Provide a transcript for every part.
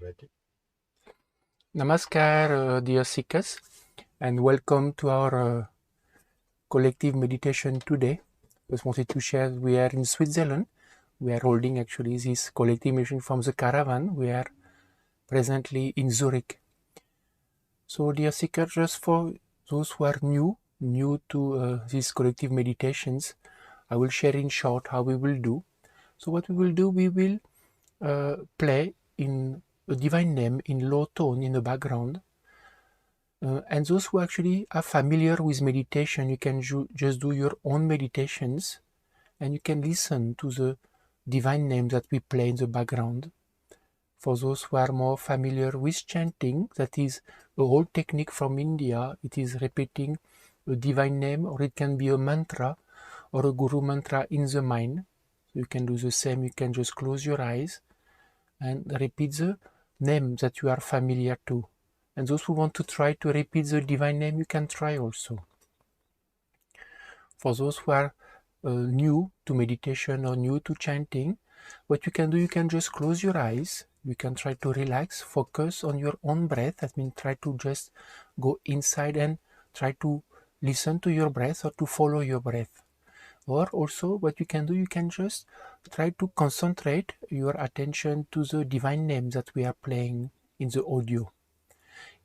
Ready? Namaskar, dear seekers, and welcome to our collective meditation today. Just wanted to share we are in Switzerland. We are holding actually this collective meditation from the caravan. We are presently in Zurich. So, dear seekers, just for those who are new to these collective meditations, I will share in short how we will do. So, what we will do, we will play in a divine name in low tone in the background. And those who actually are familiar with meditation, you can just do your own meditations and you can listen to the divine name that we play in the background. For those who are more familiar with chanting, that is a whole technique from India. It is repeating a divine name, or it can be a mantra or a guru mantra in the mind. So you can do the same. You can just close your eyes and repeat the name that you are familiar to. And those who want to try to repeat the divine name, you can try also. For those who are new to meditation or new to chanting, what you can do, you can just close your eyes. You can try to relax, focus on your own breath. That means try to just go inside and try to listen to your breath or to follow your breath. Or also what you can do, you can just try to concentrate your attention to the divine name that we are playing in the audio.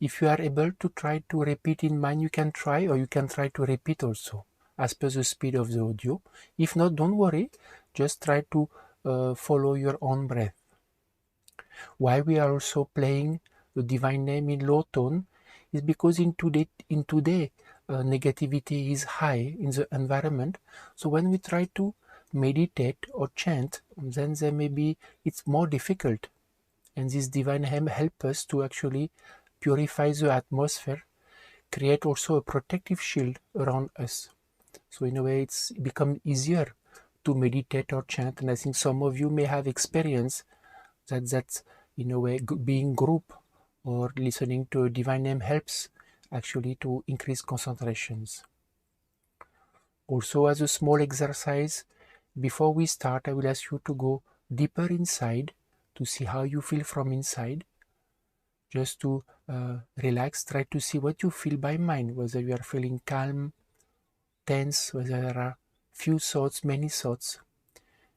If you are able to try to repeat in mind, you can try, or you can try to repeat also as per the speed of the audio. If not, don't worry, just try to follow your own breath. Why we are also playing the divine name in low tone is because in today negativity is high in the environment. So when we try to meditate or chant, then there may be it's more difficult. And this divine name help us to actually purify the atmosphere, create also a protective shield around us. So in a way, it's become easier to meditate or chant. And I think some of you may have experienced that in a way, being group or listening to a divine name helps actually to increase concentrations. Also, as a small exercise, before we start, I will ask you to go deeper inside to see how you feel from inside. Just to relax, try to see what you feel by mind, whether you are feeling calm, tense, whether there are few thoughts, many thoughts.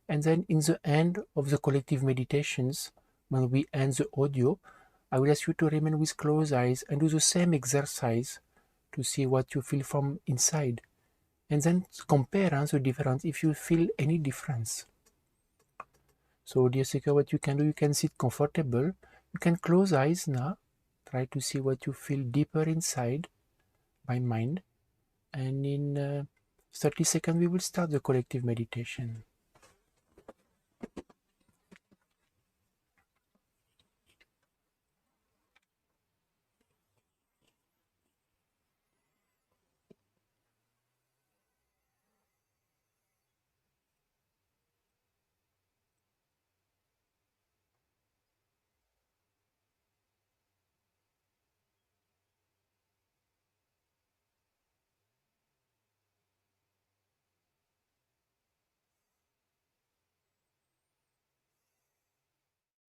And then in the end of the collective meditations, when we end the audio, I will ask you to remain with closed eyes and do the same exercise to see what you feel from inside. And then compare the difference if you feel any difference. So dear seeker, what you can do, you can sit comfortable. You can close eyes now. Try to see what you feel deeper inside by mind. And in 30 seconds, we will start the collective meditation.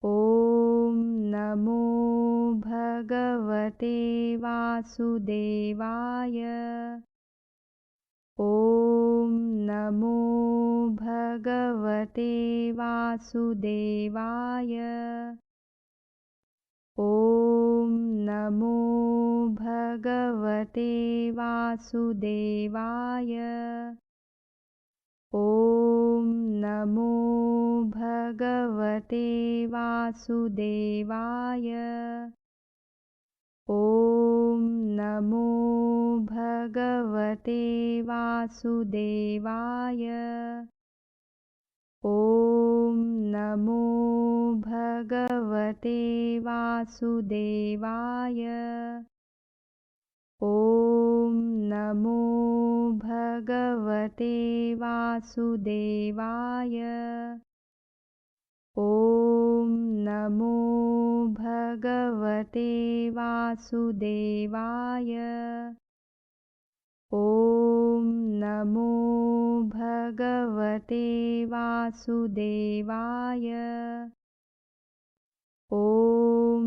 ॐ नमो भगवते वासुदेवाय। ॐ नमो भगवते वासुदेवाय। ॐ नमो भगवते वासुदेवाय। ॐ नमो भगवते वासुदेवाय। ॐ नमो भगवते वासुदेवाय। ॐ नमो भगवते वासुदेवाय। ॐ नमो भगवते वासुदेवाय। ॐ नमो भगवते वासुदेवाय। ॐ नमो भगवते वासुदेवाय। ॐ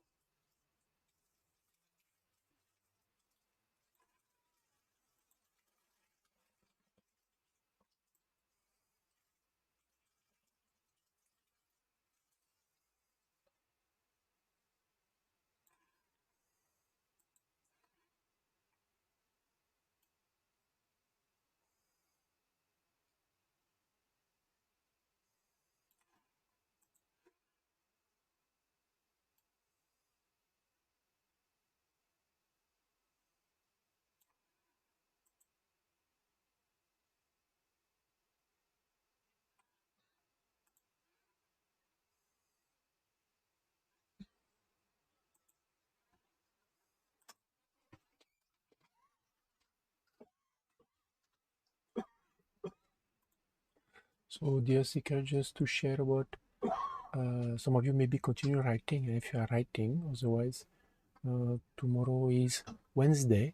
So, dear seeker, just to share about, some of you maybe continue writing if you are writing, otherwise, tomorrow is Wednesday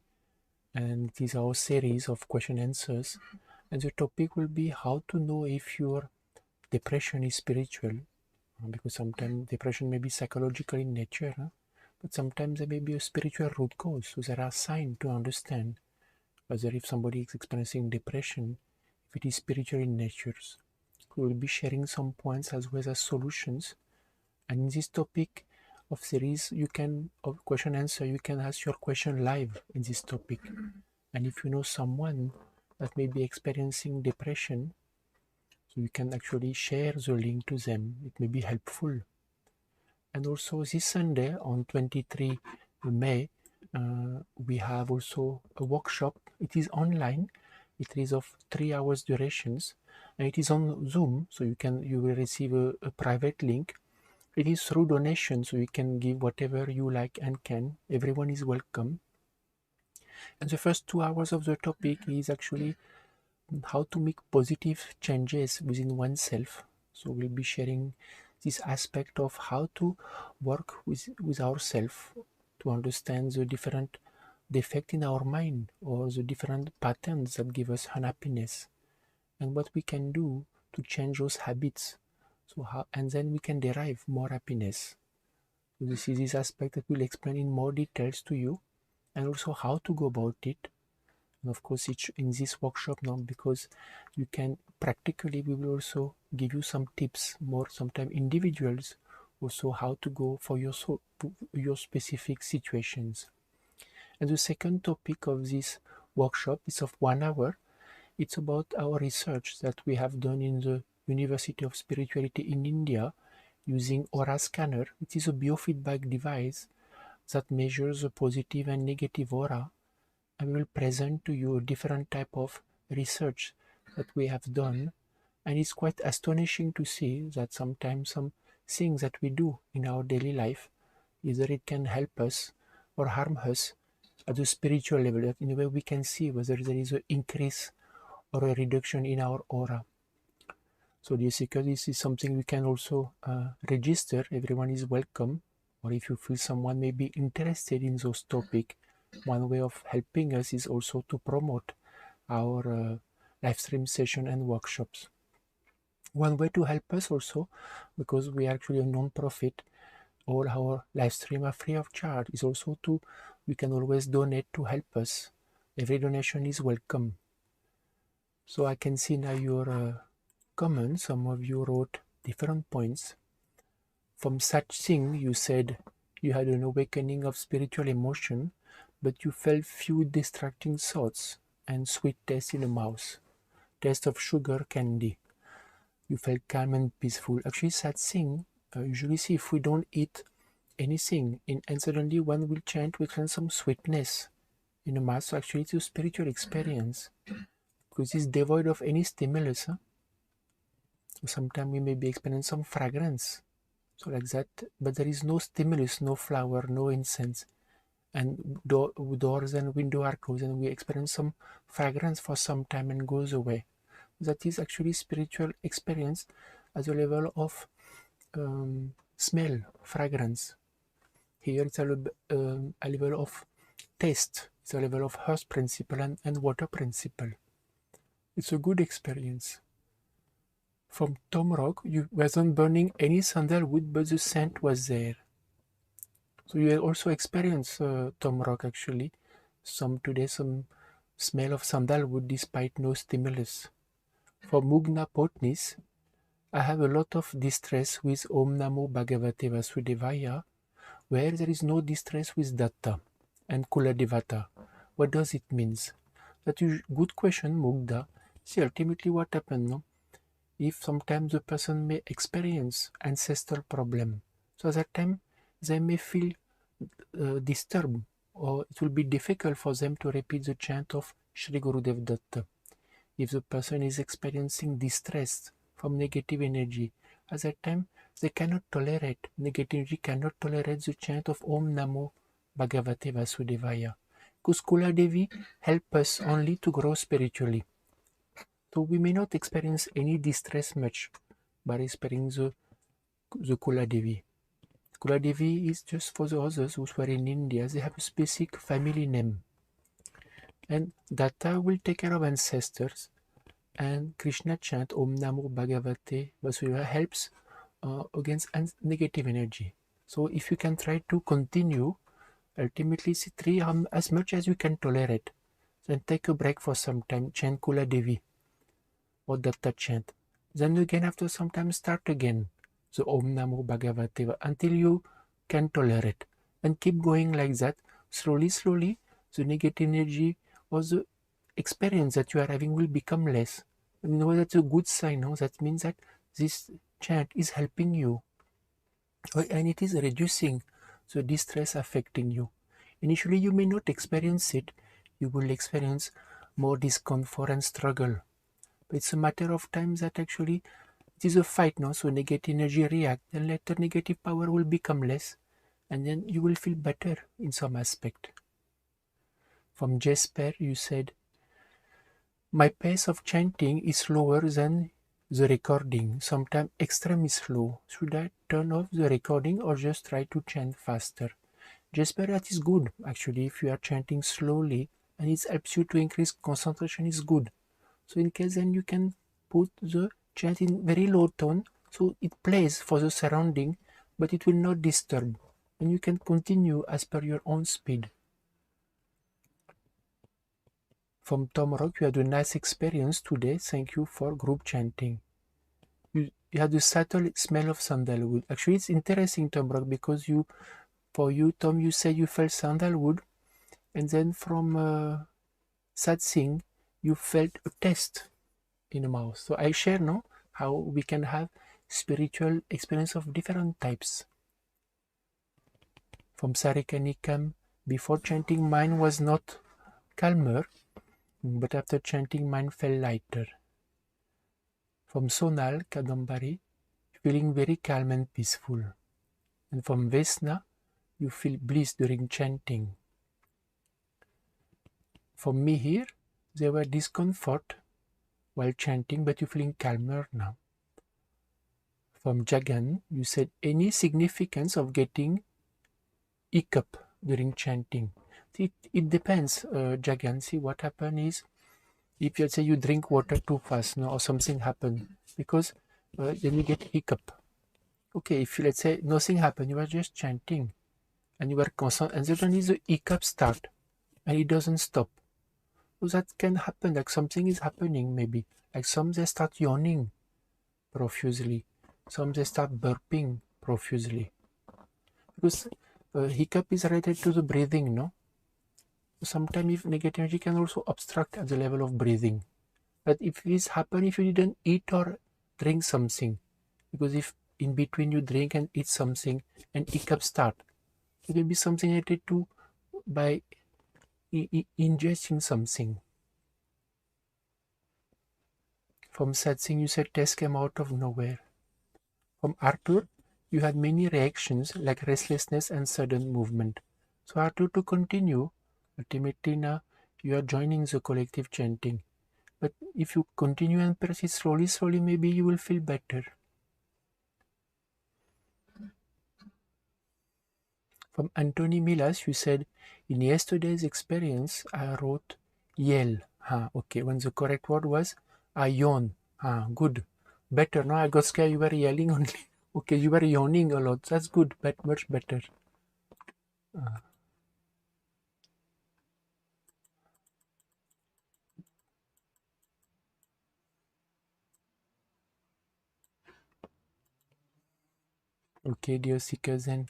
and it is our series of question answers. And the topic will be how to know if your depression is spiritual, because sometimes depression may be psychological in nature, but sometimes there may be a spiritual root cause. So there are signs to understand whether if somebody is experiencing depression, if it is spiritual in nature. We will be sharing some points as well as solutions. And in this topic of series, you can of question answer, you can ask your question live in this topic. And if you know someone that may be experiencing depression, so you can actually share the link to them. It may be helpful. And also this Sunday on 23 May, we have also a workshop. It is online. It is of 3 hours durations, and it is on Zoom. So you will receive a private link. It is through donation, so you can give whatever you like and can. Everyone is welcome. And the first 2 hours of the topic is actually how to make positive changes within oneself. So we'll be sharing this aspect of how to work with ourselves to understand the different defect in our mind or the different patterns that give us unhappiness and what we can do to change those habits. So how, and then we can derive more happiness. So this is this aspect that we'll explain in more details to you, and also how to go about it. And of course, it's in this workshop now, because you can practically, we will also give you some tips, more sometimes individuals, also how to go for your specific situations. And the second topic of this workshop is of 1 hour. It's about our research that we have done in the University of Spirituality in India using aura scanner. It is a biofeedback device that measures the positive and negative aura. I will present to you a different type of research that we have done, and it's quite astonishing to see that sometimes some things that we do in our daily life, either it can help us or harm us at the spiritual level. That in a way we can see whether there is an increase or a reduction in our aura. So this is something we can also register. Everyone is welcome, or if you feel someone may be interested in those topics, one way of helping us is also to promote our live stream session and workshops. One way to help us also, because we are actually a non-profit, all our live stream are free of charge, is also to, we can always donate to help us. Every donation is welcome. So I can see now your comments. Some of you wrote different points. From such thing, you said you had an awakening of spiritual emotion, but you felt few distracting thoughts and sweet taste in the mouth, taste of sugar candy. You felt calm and peaceful. Actually, such thing, usually see if we don't eat anything, and suddenly one will chant, we feel some sweetness in the mouth. So actually, it's a spiritual experience because it's devoid of any stimulus. So sometimes we may be experiencing some fragrance, so like that, but there is no stimulus, no flower, no incense, and doors and windows are closed, and we experience some fragrance for some time and goes away. That is actually spiritual experience at a level of smell, fragrance. Here it's a level of taste, it's a level of earth principle and water principle. It's a good experience. From Tom Rock, you wasn't burning any sandalwood, but the scent was there. So you also experience Tom Rock actually. Some smell of sandalwood despite no stimulus. For Mugna Potnis, I have a lot of distress with Om Namo Bhagavate Vasudevaya, where there is no distress with Datta and Kuladevata. What does it mean? That is good question, Mugda. See, ultimately what happened, no? If sometimes the person may experience ancestral problem, so at that time they may feel disturbed, or it will be difficult for them to repeat the chant of Shri Gurudev Datta. If the person is experiencing distress from negative energy, at that time they cannot tolerate, negative energy cannot tolerate the chant of Om Namo Bhagavate Vasudevaya. Because Kula Devi help us only to grow spiritually. So we may not experience any distress much by experiencing the Kula Devi. Kula Devi is just for the others who were in India, they have a specific family name. And Datta will take care of ancestors, and Krishna chant Om Namo Bhagavate Vasudevaya helps against negative energy. So if you can try to continue, ultimately see three as much as you can tolerate. Then take a break for some time, chant Kula Devi or Datta chant. Then again after some time start again. So Om Namo Bhagavate until you can tolerate. And keep going like that. Slowly, slowly, the negative energy or the experience that you are having will become less. And you know that's a good sign. No? That means that this chant is helping you. And it is reducing the distress affecting you. Initially, you may not experience it. You will experience more discomfort and struggle. But it's a matter of time that actually it is a fight now. So negative energy react, then later negative power will become less, and then you will feel better in some aspect. From Jesper, you said, my pace of chanting is slower than the recording, sometimes extremely slow. Should I turn off the recording or just try to chant faster? Jesper, that is good actually. If you are chanting slowly and it helps you to increase concentration, is good. So in case then you can put the chant in very low tone so it plays for the surrounding but it will not disturb, and you can continue as per your own speed. From Tom Rock, you had a nice experience today. Thank you for group chanting. You had a subtle smell of sandalwood. Actually, it's interesting, Tom Rock, because for you, Tom, you said you felt sandalwood, and then from Satsing, you felt a taste in the mouth. So I share now how we can have spiritual experience of different types. From Sarikanikam, before chanting, mind was not calmer, but after chanting, mind felt lighter. From Sonal Kadambari, feeling very calm and peaceful. And from Vesna, you feel bliss during chanting. From me here, there were discomfort while chanting, but you're feeling calmer now. From Jagan, you said any significance of getting hiccup during chanting. It depends, Jagan. See, what happens is, if you say you drink water too fast, no, or something happen, because then you get hiccup. Okay, if you, let's say nothing happened, you are just chanting, and you are constant, and suddenly the hiccup start, and it doesn't stop. So that can happen, like something is happening maybe. Like some they start yawning profusely, some they start burping profusely. Because hiccup is related to the breathing, no? Sometimes if negative energy can also obstruct at the level of breathing. But if this happen if you didn't eat or drink something, because if in between you drink and eat something and hiccup start, it will be something related to by ingesting something. From Satsing, you said tests came out of nowhere. From Arthur, you had many reactions like restlessness and sudden movement. So Arthur, to continue, ultimately now you are joining the collective chanting. But if you continue and persist slowly, slowly, maybe you will feel better. From Anthony Milas, you said, in yesterday's experience, I wrote yell. Okay, when the correct word was I yawn. Good. Better. No, I got scared you were yelling only. Okay, you were yawning a lot. That's good, but much better. Okay, dear seekers, then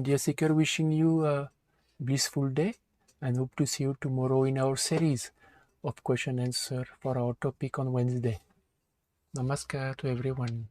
dear seeker, wishing you a blissful day and hope to see you tomorrow in our series of question and answer for our topic on Wednesday. Namaskar to everyone.